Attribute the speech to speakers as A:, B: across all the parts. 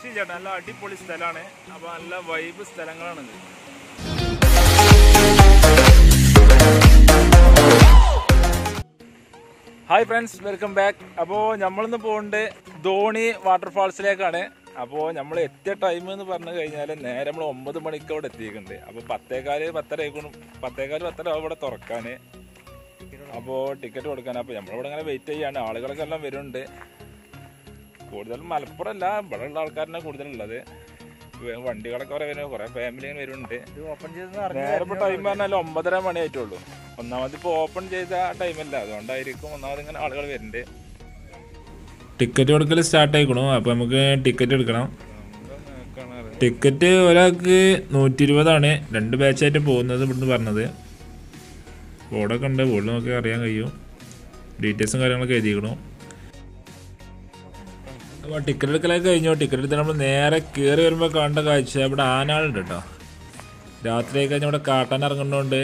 A: രക്ഷയില്ല, നല്ല അടിപൊളി സ്ഥലമാണ്. അപ്പോൾ നല്ല വൈബ് സ്ഥലങ്ങളാണിത്. Hi friends, welcome back. അപ്പോൾ നമ്മളിന്ന് പോകുന്നത് ധോണി വാട്ടർഫാൾസിലേക്കാണ്. അപ്പോൾ നമ്മൾ എത്തിയ ടൈം എന്ന് പറഞ്ഞു കഴിഞ്ഞാൽ നേരെ നമ്മൾ 9 മണിക്ക് അവിടെ എത്തിയിട്ടുണ്ട്. അപ്പോൾ 10:10 ഇവിടെ തുറക്കാൻ. അപ്പോൾ ടിക്കറ്റ് കൊടുക്കാൻ. അപ്പോൾ നമ്മളിവിടെ ഇങ്ങനെ വെയിറ്റ് ചെയ്യാണ്. ആളുകളൊക്കെ എല്ലാം വരുന്നുണ്ട്. കൂടുതലും മലപ്പുറമല്ല, ഇവിടെ ഉള്ള ആൾക്കാരാണ് കൂടുതലുള്ളത്. വണ്ടികളൊക്കെ കുറെ വരുന്നത്, കുറെ ഫാമിലി വരുന്നുണ്ട്. നേരെ ഇപ്പോൾ ടൈം പറഞ്ഞാൽ 9:30 മണി ആയിട്ടുള്ളൂ. ഒന്നാമത് ഇപ്പോൾ ഓപ്പൺ ചെയ്ത ടൈമല്ല, അതുകൊണ്ടായിരിക്കും ഒന്നാമത് ഇങ്ങനെ ആളുകൾ വരുന്നുണ്ട്.
B: ടിക്കറ്റ് കൊടുക്കൽ സ്റ്റാർട്ട് ആയിക്കണു. അപ്പോൾ നമുക്ക് ടിക്കറ്റ് എടുക്കണം. ടിക്കറ്റ് ഒരാൾക്ക് 120 2 ബാച്ചായിട്ട് പോകുന്നത് ഇവിടുന്ന് പറഞ്ഞത്. ബോർഡൊക്കെ ഉണ്ട്, ബോർഡിൽ നോക്കി അറിയാൻ കഴിയും. ഡീറ്റെയിൽസും കാര്യങ്ങളൊക്കെ എഴുതിക്കണം. അപ്പോൾ ടിക്കറ്റ് എടുക്കലൊക്കെ കഴിഞ്ഞു. ടിക്കറ്റ് എടുത്താൽ നമ്മൾ നേരെ കയറി വരുമ്പോൾ കാണേണ്ട കാഴ്ച ഇവിടെ ആനകളുണ്ട് കേട്ടോ. രാത്രിയായി കഴിഞ്ഞാൽ ഇവിടെ കാട്ടാൻ ഇറങ്ങുന്നതുകൊണ്ട്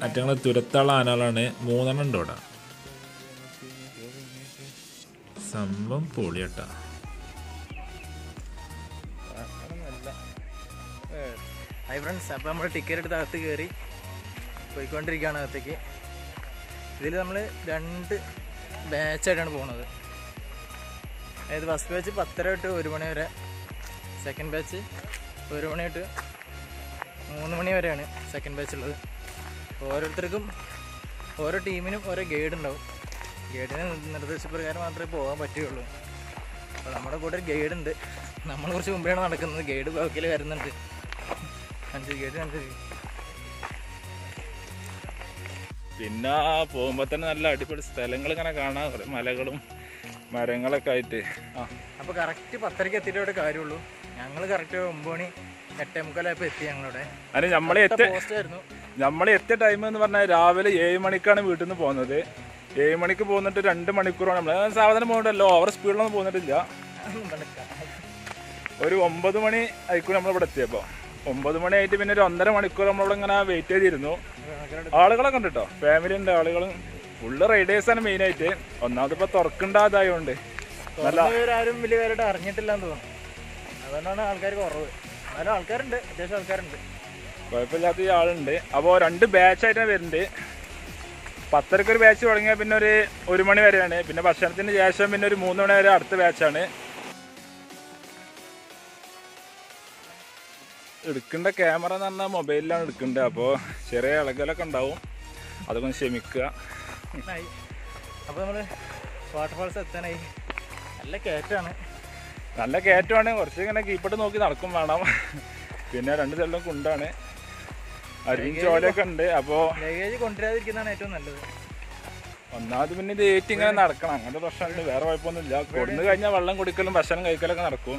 B: മറ്റേ തുരത്തുള്ള ആനകളാണ്. 3 ഉണ്ട് ഇവിടെ. സംഭവം പൊളിയട്ടാ.
C: ഹായ് ഫ്രണ്ട്സ്, അപ്പോൾ നമ്മൾ ടിക്കറ്റ് എടുത്ത് അകത്ത് കയറി പോയിക്കൊണ്ടിരിക്കുകയാണ് അകത്തേക്ക്. ഇതിൽ നമ്മൾ 2 ബാച്ചായിട്ടാണ് പോകുന്നത്. അതായത് ഫസ്റ്റ് ബാച്ച് 10:30 to 1 മണി വരെ, സെക്കൻഡ് ബാച്ച് 1 മണി തൊട്ട് 3 മണി വരെയാണ് സെക്കൻഡ് ബാച്ച് ഉള്ളത്. ഓരോരുത്തർക്കും ഓരോ ടീമിനും ഓരോ ഗൈഡ് ഉണ്ടാവും. ഗൈഡിന് നിർദ്ദേശപ്രകാരം മാത്രമേ പോകാൻ പറ്റുകയുള്ളൂ. അപ്പോൾ നമ്മുടെ കൂടെ ഒരു ഗൈഡ് ഉണ്ട്. നമ്മൾ കുറച്ച് മുമ്പാണ് നടക്കുന്നത്. ഗൈഡ് ബാക്കിൽ വരുന്നുണ്ട്. ഗൈഡ്
A: പിന്നെ പോകുമ്പോൾ തന്നെ നല്ല അടിപൊളി സ്ഥലങ്ങൾ ഇങ്ങനെ കാണാൻ, മലകളും മരങ്ങളൊക്കെ ആയിട്ട്.
C: അപ്പോൾ കറക്റ്റ് 10:30 എത്തിയിട്ട് ഇവിടെ കാര്യമുള്ളൂ. ഞങ്ങൾ കറക്റ്റ് 9 മണി 8:45 എത്തി ഞങ്ങളുടെ.
A: അതിന് നമ്മൾ എത്തിയ ടൈം എന്ന് പറഞ്ഞാൽ രാവിലെ 7 മണിക്കാണ് വീട്ടിൽ നിന്ന് പോകുന്നത്. 7 മണിക്ക് പോന്നിട്ട് 2 മണിക്കൂറാണ് നമ്മൾ സാവധാനം പോകുന്നുണ്ടല്ലോ. ഓവർ സ്പീഡിലൊന്നും പോന്നിട്ടില്ല. ഒരു 9 മണി ആയിക്കൂടെ നമ്മളിവിടെ എത്തിയപ്പോൾ. 9 മണി ആയിട്ട് പിന്നെ ഒരു 1.5 മണിക്കൂർ നമ്മളിവിടെ ഇങ്ങനെ വെയിറ്റ് ചെയ്തിരുന്നു. ആളുകളൊക്കെ ഉണ്ട് കേട്ടോ, ഫാമിലി ഉണ്ട്, ആളുകളും ഫുള്ള് റൈഡേഴ്സാണ് മെയിനായിട്ട്. ഒന്നാമത് ഇപ്പോൾ തുറക്കണ്ടാതായതുകൊണ്ട്
C: ആരും വലിയ പേരായിട്ട് അറിഞ്ഞിട്ടില്ലാന്ന് തോന്നുന്നു. അതുകൊണ്ടാണ് ആൾക്കാർ കുറവ്. എന്നാലും ആൾക്കാരുണ്ട്, അത്യാവശ്യം ആൾക്കാരുണ്ട്,
A: കുഴപ്പമില്ലാത്ത ആളുണ്ട്. അപ്പോൾ 2 ബാച്ചായിട്ടാണ് വരുന്നുണ്ട്. 10:30 ഒരു ബാച്ച് തുടങ്ങിയാൽ പിന്നെ ഒരു 1 മണി വരെയാണ്. പിന്നെ ഭക്ഷണത്തിന് ശേഷം പിന്നെ ഒരു 3 മണി വരെ അടുത്ത ബാച്ചാണ്. എടുക്കേണ്ട ക്യാമറ എന്ന് പറഞ്ഞാൽ മൊബൈലിലാണ് എടുക്കേണ്ടത്. അപ്പോൾ ചെറിയ ഇളകലൊക്കെ ഉണ്ടാവും, അതൊക്കെ ഒന്ന് ക്ഷമിക്കുക.
C: അപ്പോൾ നമ്മൾ വാട്ടർഫാൾസ് എത്താനായി. നല്ല
A: കയറ്റമാണ്. കുറച്ച് ഇങ്ങനെ കീപ്പിട്ട് നോക്കി നടക്കും വേണം. പിന്നെ 2 സ്ഥലം കുണ്ടാണ്, അരിയും ചോലയൊക്കെ ഉണ്ട്. അപ്പോൾ
C: ലഗേജ് കൊണ്ടുവരാതിരിക്കുന്നതാണ് ഏറ്റവും നല്ലത്.
A: ഒന്നാമത് പിന്നെ ഇത് ഏറ്റി ഇങ്ങനെ നടക്കണം, അങ്ങനത്തെ പ്രശ്നമുണ്ട്. വേറെ കുഴപ്പമൊന്നുമില്ല. കൊടുന്നു കഴിഞ്ഞാൽ വെള്ളം കുടിക്കലും ഭക്ഷണം കഴിക്കലൊക്കെ നടക്കും.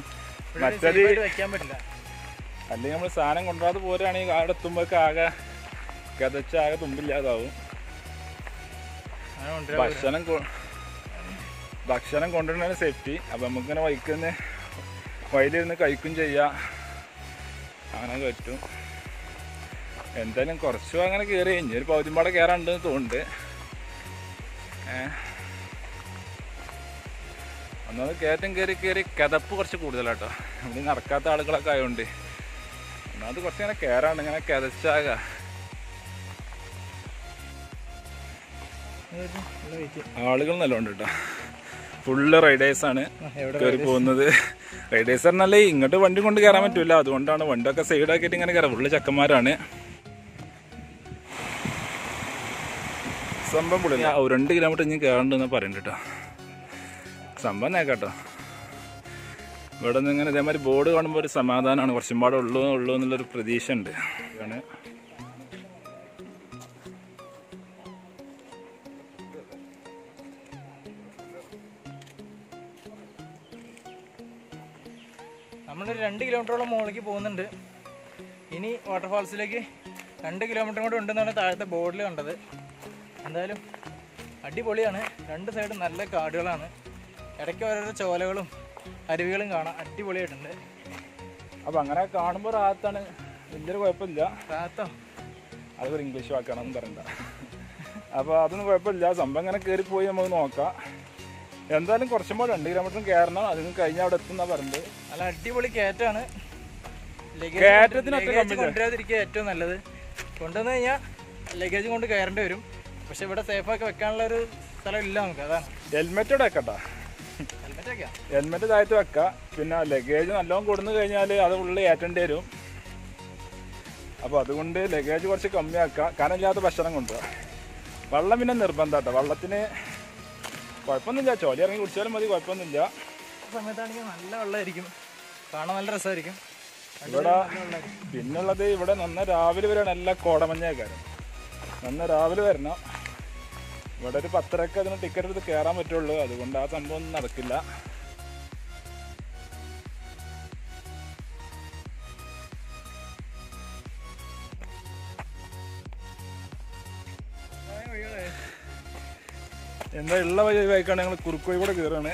A: മറ്റേത്
C: വയ്ക്കാൻ പറ്റില്ല.
A: അല്ലെങ്കിൽ നമ്മൾ സാധനം കൊണ്ടുവരാതെ പോരുകയാണെങ്കിൽ അവിടെ എത്തുമ്പോഴൊക്കെ ആകെ കതച്ച് ആകെ തുമ്പില്ലാതാവും. ഭക്ഷണം കൊണ്ടുവരുന്നതാണ് സേഫ്റ്റി. അപ്പം നമുക്കിങ്ങനെ വയലിരുന്ന് കഴിക്കും ചെയ്യാം, അങ്ങനെ പറ്റും. എന്തായാലും കുറച്ചും അങ്ങനെ കയറി കഴിഞ്ഞു. ഒരു പൗതിമ്പാടെ കയറാനുണ്ടെന്ന് തോന്നുന്നുണ്ട്. ഒന്നാമത് കയറ്റം കയറി കിതപ്പ് കുറച്ച് കൂടുതലാട്ടോ. ഇവിടെ നടക്കാത്ത ആളുകളൊക്കെ ആയതുകൊണ്ട് ഒന്നാമത് കുറച്ചിങ്ങനെ കയറാണ്ട്, ഇങ്ങനെ കിതച്ചാക. ആളുകൾ നല്ലോണ്ട് കേട്ടോ. ഫുള്ള് റൈഡേഴ്സാണ് കയറി പോകുന്നത്. റൈഡേഴ്സ് പറഞ്ഞാൽ ഇങ്ങോട്ട് വണ്ടി കൊണ്ട് കയറാൻ പറ്റില്ല, അതുകൊണ്ടാണ് വണ്ടിയൊക്കെ സൈഡാക്കിയിട്ട് ഇങ്ങനെ കയറാം. ഫുള്ള് ചക്കന്മാരാണ്. സംഭവം പൊളില്ല. 2 കിലോമീറ്റർ ഇനി കയറണ്ടെന്ന് പറയുന്നുണ്ട് കേട്ടോ. സംഭവം നേക്കാട്ടോ. ഇവിടെ നിന്ന് ഇങ്ങനെ ഇതേമാതിരി ബോർഡ് കാണുമ്പോൾ ഒരു സമാധാനമാണ്. കുറച്ചും പാടെ ഉള്ളൂ എന്നുള്ളൊരു പ്രതീക്ഷ ഉണ്ട്.
C: നമ്മളൊരു 2 കിലോമീറ്ററോളം മുകളിലേക്ക് പോകുന്നുണ്ട്. ഇനി വാട്ടർഫാൾസിലേക്ക് 2 കിലോമീറ്റർ കൂടെ ഉണ്ടെന്നാണ് താഴത്തെ ബോർഡിൽ കണ്ടത്. എന്തായാലും അടിപൊളിയാണ്. 2 സൈഡും നല്ല കാടുകളാണ്. ഇടയ്ക്ക് ഓരോരോ ചോലകളും അരുവികളും കാണാം. അടിപൊളിയായിട്ടുണ്ട്.
A: അപ്പം അങ്ങനെ കാണുമ്പോൾ റാത്താണ്, വലിയൊരു കുഴപ്പമില്ല.
C: റാത്തോ?
A: അതൊരു ഇംഗ്ലീഷ് വാക്കാണെന്ന് പറയണ്ട. അപ്പോൾ അതൊന്നും കുഴപ്പമില്ല. സംഭവം ഇങ്ങനെ കയറിപ്പോയി നമുക്ക് നോക്കാം. എന്തായാലും കുറച്ചും കൂടെ 2 കിലോമീറ്ററും കയറണം. അതിന് കഴിഞ്ഞാൽ അവിടെ എത്തുന്ന പറഞ്ഞത്.
C: നല്ല അടിപൊളി കയറ്റാണ്.
A: കയറ്റത്തിനൊക്കെ
C: കൊണ്ടുവരാതിരിക്കുക ഏറ്റവും നല്ലത്. കൊണ്ടുവന്നു കഴിഞ്ഞാൽ ലഗേജ് കൊണ്ട് കയറേണ്ടി വരും. പക്ഷെ ഇവിടെ സേഫാക്കി വെക്കാനുള്ള ഒരു സ്ഥലം ഇല്ല നമുക്ക്. അതാണ്.
A: ഹെൽമെറ്റ് ഇവിടെ വെക്കട്ടാ. ഹെൽമെറ്റ് താഴത്ത് വെക്കാം. പിന്നെ ലഗേജ് നല്ലോണം കൊടുന്നു കഴിഞ്ഞാൽ അത് ഉള്ളിൽ ഏറ്റേണ്ടി വരും. അപ്പോൾ അതുകൊണ്ട് ലഗേജ് കുറച്ച് കമ്മിയാക്കാം. കനമില്ലാത്ത ഭക്ഷണം കൊണ്ടുപോകാം. വെള്ളം പിന്നെ നിർബന്ധം കേട്ടോ. വെള്ളത്തിന് കുഴപ്പമൊന്നുമില്ല. ചോലി ഇറങ്ങി കുടിച്ചാലും മതി, കുഴപ്പമൊന്നുമില്ല.
C: സമയത്താണെങ്കിൽ നല്ല വെള്ളമായിരിക്കും, കാണാൻ നല്ല രസമായിരിക്കും
A: ഇവിടെ. പിന്നുള്ളത് ഇവിടെ നന്ന രാവിലെ വരെയാണ് എല്ലാ കോടമഞ്ഞേക്കാരും. നന്ന രാവിലെ വരണം. ഇവിടെ ഒരു 10:30 അതിന് ടിക്കറ്റ് എടുത്ത് കയറാൻ പറ്റുള്ളൂ. അതുകൊണ്ട് ആ സംഭവം ഒന്നും നടക്കില്ല. എന്താ ഉള്ള വഴി വായിക്കാണ് ഞങ്ങൾ കുറുക്കോയി കൂടെ കയറാണ്.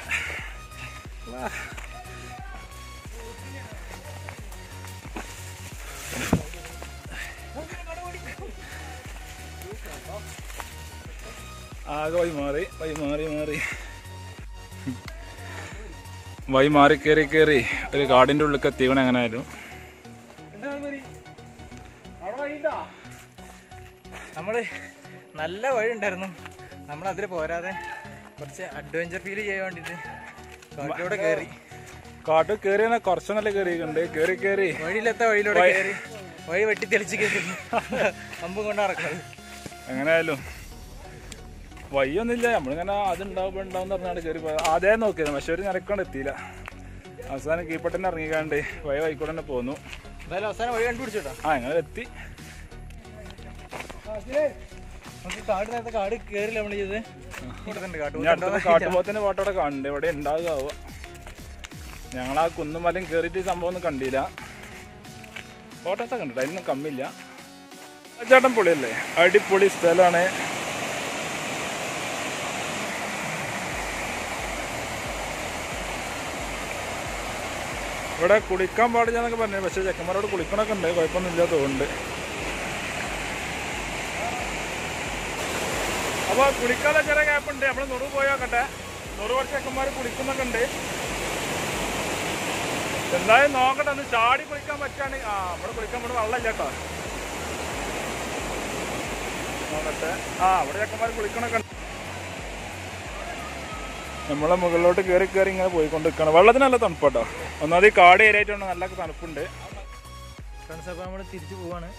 A: ആകെ വഴി മാറി കയറി ഒരു കാടിൻ്റെ ഉള്ളിൽ എത്തിക്കണം. എങ്ങനെ ആയാലും
C: നമ്മള് നല്ല വഴി ഉണ്ടായിരുന്നു. നമ്മളതിൽ പോരാതെ കുറച്ച് അഡ്വഞ്ചർ ഫീൽ ചെയ്യാൻ വേണ്ടിയിട്ട് കാട്ടിലൂടെ കയറി.
A: കാട്ടിൽ കയറിയാൽ കുറച്ച് നല്ല കയറിയിട്ടുണ്ട്. കയറി
C: വഴിയിലെത്ത വഴിയിലൂടെ കയറി വഴി വെട്ടി തെളിച്ച് കയറി അമ്പും കൊണ്ട് നടക്കുന്നത്.
A: എങ്ങനെയായാലും വഴിയൊന്നുമില്ല. നമ്മളിങ്ങനെ അതുണ്ടാവും പറഞ്ഞാണ് കയറി പോയത്. ആദ്യം നോക്കിയത്, പക്ഷെ ഒരു നിരക്കൊണ്ട് എത്തിയില്ല. അവസാനം കീപ്പട്ടന്നെ ഇറങ്ങിക്കാണ്ട് വഴിക്കൂടെ തന്നെ പോന്നു.
C: എന്തായാലും അവസാനം വഴി കണ്ടുപിടിച്ചോട്ടോ.
A: ഞങ്ങൾ എത്തി.
C: നമുക്ക് നേരത്തെ കാട് കയറില്ല നമ്മൾ ചെയ്തത്.
A: കാട്ടുപോത്തിന്റെ പാട്ടോടെ കാണുന്നുണ്ട്. ഇവിടെ ഉണ്ടാകുക. ഞങ്ങൾ ആ കുന്നുമലയും കയറിയിട്ട് സംഭവം ഒന്നും കണ്ടില്ല. ഫോട്ടോസൊക്കെ കണ്ടിട്ട് അതിനൊന്നും കമ്മില്ല. ചേട്ടൻ പൊളിയല്ലേ, അടിപൊളി സ്ഥലമാണ്. ഇവിടെ കുളിക്കാൻ പാടില്ല എന്നൊക്കെ പറഞ്ഞു. പക്ഷെ ചെക്കന്മാരോട് കുളിക്കണൊക്കെ ഉണ്ട്, കുഴപ്പമൊന്നുമില്ല തോന്നുന്നുണ്ട്. അപ്പോൾ കുളിക്കാനുള്ള ചെറിയ ഗ്യാപ്പുണ്ട്. നമ്മൾ നുറു പോയോക്കട്ടെ. നുറു കുറച്ച് ചെക്കന്മാർ കുളിക്കുന്നൊക്കെ ഉണ്ട്. എന്തായാലും നോക്കട്ടെ, ഒന്ന് ചാടി കുളിക്കാൻ പറ്റുകയാണെങ്കിൽ. നമ്മൾ കുളിക്കാൻ വേണ്ടി വെള്ളമില്ല കേട്ടോ. നോക്കട്ടെ. അവിടെ ചെക്കന്മാർ കുളിക്കണൊക്കെ ഉണ്ട്. നമ്മളെ മുകളിലോട്ട് കയറി ഇങ്ങനെ പോയിക്കൊണ്ടിരിക്കണം. വെള്ളത്തിന് നല്ല തണുപ്പാട്ടോ. ഒന്നാമത് ഈ കാട് ഏരിയായിട്ടുണ്ട്, നല്ല തണുപ്പുണ്ട്.
C: ഫ്രണ്ട്സ്, അപ്പോൾ നമ്മൾ തിരിച്ചു പോവാണ്.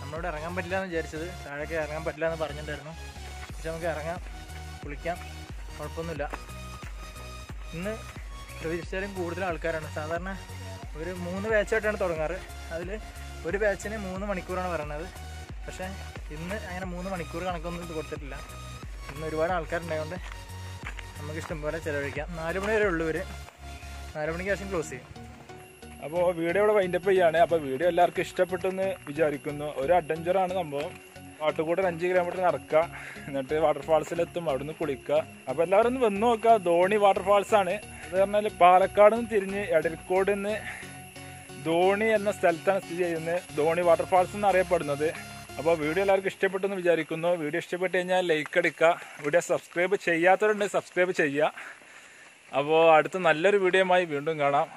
C: നമ്മളോട് ഇറങ്ങാൻ പറ്റില്ല എന്ന് വിചാരിച്ചത്. താഴേക്ക് ഇറങ്ങാൻ പറ്റില്ല എന്ന് പറഞ്ഞിട്ടുണ്ടായിരുന്നു. പക്ഷെ നമുക്ക് ഇറങ്ങാം, കുളിക്കാം, കുഴപ്പമൊന്നുമില്ല. ഇന്ന് പ്രതീക്ഷിച്ചാലും കൂടുതൽ ആൾക്കാരാണ്. സാധാരണ ഒരു 3 ബാച്ചായിട്ടാണ് തുടങ്ങാറ്. അതിൽ ഒരു ബാച്ചിന് 3 മണിക്കൂറാണ് പറയുന്നത്. പക്ഷേ ഇന്ന് അങ്ങനെ 3 മണിക്കൂർ കണക്കൊന്നും ഇത് കൊടുത്തിട്ടില്ല. ഇന്ന് ഒരുപാട് ആൾക്കാരുണ്ടായതുകൊണ്ട് നമുക്ക് ഇഷ്ടംപോലെ ചിലവഴിക്കാം. 4 മണി വരെ ഉള്ളൂ ഇവർ. 4 മണിക്ക് ശേഷം ക്ലോസ് ചെയ്യും.
A: അപ്പോൾ വീഡിയോ ഇവിടെ വൈൻഡപ്പ് ചെയ്യാണ്. അപ്പോൾ വീഡിയോ എല്ലാവർക്കും ഇഷ്ടപ്പെട്ടെന്ന് വിചാരിക്കുന്നു. ഒരു അഡ്വഞ്ചറാണ് സംഭവം. കാട്ടുകൂടെ 5 കിലോമീറ്റർ നടക്കുക, എന്നിട്ട് വാട്ടർഫാൾസിലെത്തും, അവിടെ നിന്ന് കുളിക്കുക. അപ്പോൾ എല്ലാവരും ഒന്ന് വന്ന് നോക്കുക. ധോണി വാട്ടർഫാൾസാണ്. അത് പറഞ്ഞാൽ പാലക്കാട് നിന്ന് തിരിഞ്ഞ് എടരിക്കോട് നിന്ന് ധോണി എന്ന സ്ഥലത്താണ് സ്ഥിതി ചെയ്യുന്നത്. ധോണി വാട്ടർഫാൾസ് എന്നറിയപ്പെടുന്നത്. അപ്പോൾ വീഡിയോ എല്ലാവർക്കും ഇഷ്ടപ്പെട്ടെന്ന് വിചാരിക്കുന്നു. വീഡിയോ ഇഷ്ടപ്പെട്ട് കഴിഞ്ഞാൽ ലൈക്ക് അടിക്കുക. വീഡിയോ സബ്സ്ക്രൈബ് ചെയ്യാത്തവരുണ്ടെങ്കിൽ സബ്സ്ക്രൈബ് ചെയ്യുക. അപ്പോൾ അടുത്ത നല്ലൊരു വീഡിയോയുമായി വീണ്ടും കാണാം.